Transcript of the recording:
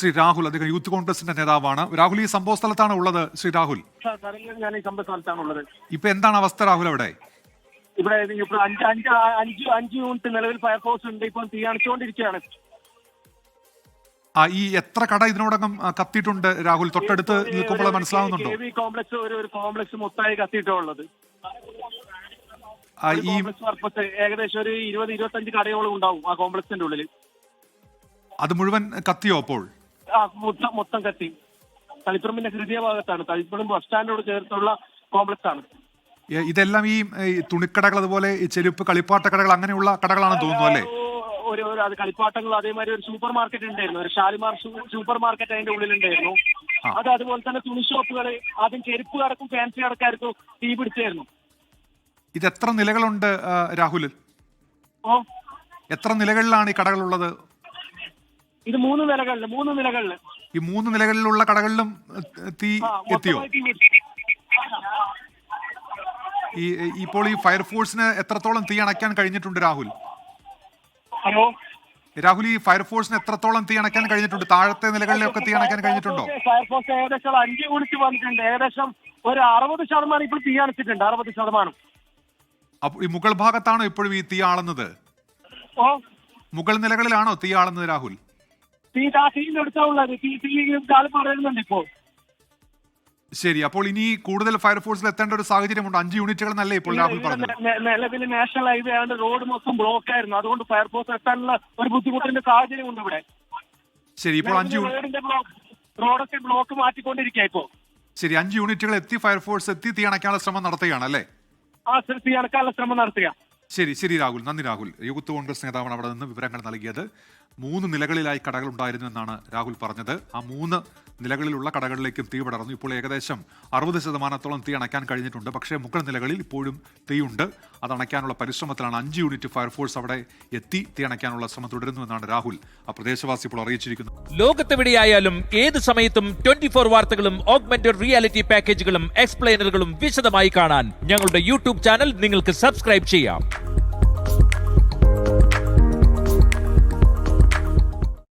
ശ്രീ രാഹുൽ അദ്ദേഹം യൂത്ത് കോൺഗ്രസിന്റെ നേതാവാണ്. രാഹുൽ ഈ സംഭവ സ്ഥലത്താണ് ഉള്ളത്. ശ്രീ രാഹുൽ, ഞാൻ ഈ സംഭവ സ്ഥലത്താണ് ഉള്ളത്. ഇപ്പൊ എന്താണ് അവസ്ഥ രാഹുൽ? അവിടെ ഇവിടെ അഞ്ച് യൂണിറ്റ് നിലവിൽ ഫയർഫോഴ്സ് ഉണ്ട്. ഇപ്പോൾ തീ അണച്ചുകൊണ്ടിരിക്കുകയാണ്. ഈ എത്ര കട ഇതിനോടകം കത്തിയിട്ടുണ്ട് രാഹുൽ? തൊട്ടടുത്ത് നിൽക്കുമ്പോൾ മനസ്സിലാവുന്നുണ്ടോ? കോംപ്ലക്സ് ഒരു കോംപ്ലക്സ് മൊത്തമായി കത്തിയിട്ടുള്ളത്. ഈ ഏകദേശം ഒരു 20-25 കടയോളം ഉണ്ടാവും ആ കോംപ്ലക്സിന്റെ ഉള്ളിൽ. അത് മുഴുവൻ കത്തിയോ അപ്പോൾ? മൊത്തം കത്തി. തളിപ്പറമ്പിന്റെ ഹൃദയഭാഗത്താണ്. തളിപ്പറമ്പ് ബസ് സ്റ്റാൻഡിനോട് ചേർത്തുള്ള കോംപ്ലക്സ് ആണ്. ഇതെല്ലാം ഈ തുണിക്കടകൾ, അതുപോലെ ഈ ചെരുപ്പ്, കളിപ്പാട്ട കടകൾ, അങ്ങനെയുള്ള കടകളാണെന്ന് തോന്നുന്നു അല്ലേ? അത് കളിപ്പാട്ടങ്ങൾ, അതേമാതിരി ഒരു സൂപ്പർ മാർക്കറ്റ് ഉണ്ടായിരുന്നു, ഒരു ഷാലിമാർ സൂപ്പർ മാർക്കറ്റ് അതിന്റെ ഉള്ളിലുണ്ടായിരുന്നു. അതുപോലെ തന്നെ തുണി ഷോപ്പുകള്, ആദ്യം ചെരുപ്പ് കടക്കും ഫാൻസി കടക്കാർക്കും തീ പിടിച്ചായിരുന്നു. ഇത് എത്ര നിലകളുണ്ട് രാഹുൽ? എത്ര നിലകളിലാണ് ഈ കടകളുള്ളത്? ഇത് 3 നിലകളില്. ഈ 3 നിലകളിലുള്ള കടകളിലും തീ എത്തിയോ? ഇപ്പോൾ ഈ ഫയർഫോഴ്സിന് എത്രത്തോളം തീ അണയ്ക്കാൻ കഴിഞ്ഞിട്ടുണ്ട് രാഹുൽ? രാഹുൽ, ഈ ഫയർഫോഴ്സിന് എത്രത്തോളം തീ അണയ്ക്കാൻ കഴിഞ്ഞിട്ടുണ്ട്? താഴത്തെ നിലകളിലൊക്കെ തീ അണയ്ക്കാൻ കഴിഞ്ഞിട്ടുണ്ടോ? ഫയർഫോഴ്സ് ഏകദേശം 5 യൂണിറ്റ് വന്നിട്ടുണ്ട്. ഏകദേശം ഒരു 60% ഇപ്പോൾ തീ അണച്ചിട്ടുണ്ട്. 60%. ഈ മുകൾ ഭാഗത്താണോ ഇപ്പോഴും ഈ തീ ആളുന്നത്? മുകൾ നിലകളിലാണോ തീ ആളുന്നത് രാഹുൽ? പറയുന്നുണ്ട് ഇപ്പോൾ. ശരി, അപ്പോൾ ഇനി കൂടുതൽ ഫയർഫോഴ്സിൽ എത്തേണ്ട ഒരു സാഹചര്യമുണ്ട്. 5 യൂണിറ്റുകൾ എന്നല്ലേ ഇപ്പോൾ രാഹുൽ പറഞ്ഞത്? നിലവിൽ നാഷണൽ ഹൈവേ ആണ്, റോഡ് മൊത്തം ബ്ലോക്ക് ആയിരുന്നു. അതുകൊണ്ട് ഫയർഫോഴ്സ് എത്താനുള്ള ഒരു ബുദ്ധിമുട്ടിന്റെ സാഹചര്യമുണ്ട് ഇവിടെ. ശരി, ഇപ്പോൾ റോഡൊക്കെ ബ്ലോക്ക് മാറ്റിക്കൊണ്ടിരിക്കുക ഇപ്പോൾ. ശരി, 5 യൂണിറ്റുകൾ എത്തി, ഫയർഫോഴ്സ് എത്തി തീ അണയ്ക്കാനുള്ള ശ്രമം നടത്തുകയാണ് അല്ലേ? തീ അണക്കാനുള്ള ശ്രമം നടത്തുക. ശരി രാഹുൽ, നന്ദി രാഹുൽ. യൂത്ത് കോൺഗ്രസ് നേതാവാണ് അവിടെ നിന്ന് വിവരങ്ങൾ നൽകിയത്. 3 നിലകളിലായി കടകൾ ഉണ്ടായിരുന്നു എന്നാണ് രാഹുൽ പറഞ്ഞത്. ആ 3 നിലകളിലുള്ള കടകളിലേക്കും തീ പടർന്നു. ഇപ്പോൾ ഏകദേശം 60% തീ അണയ്ക്കാൻ കഴിഞ്ഞിട്ടുണ്ട്. പക്ഷേ മുകൾ നിലകളിൽ ഇപ്പോഴും തീയുണ്ട്. അത് അണയ്ക്കാനുള്ള പരിശ്രമത്തിലാണ്. 5 യൂണിറ്റ് ഫയർഫോഴ്സ് അവിടെ എത്തി തീ അണയ്ക്കാനുള്ള ശ്രമം തുടരുന്നുവെന്നാണ് രാഹുൽ ആ പ്രദേശവാസി ഇപ്പോൾ അറിയിച്ചിരിക്കുന്നത്. ലോകത്തെവിടെയായാലും ഏത് സമയത്തും 24 വാർത്തകളും ഓഗ്മെന്റഡ് റിയാലിറ്റി പാക്കേജുകളും എക്സ്പ്ലെയിനറുകളും വിശദമായി കാണാൻ ഞങ്ങളുടെ യൂട്യൂബ് ചാനൽ നിങ്ങൾക്ക് സബ്സ്ക്രൈബ് ചെയ്യാം.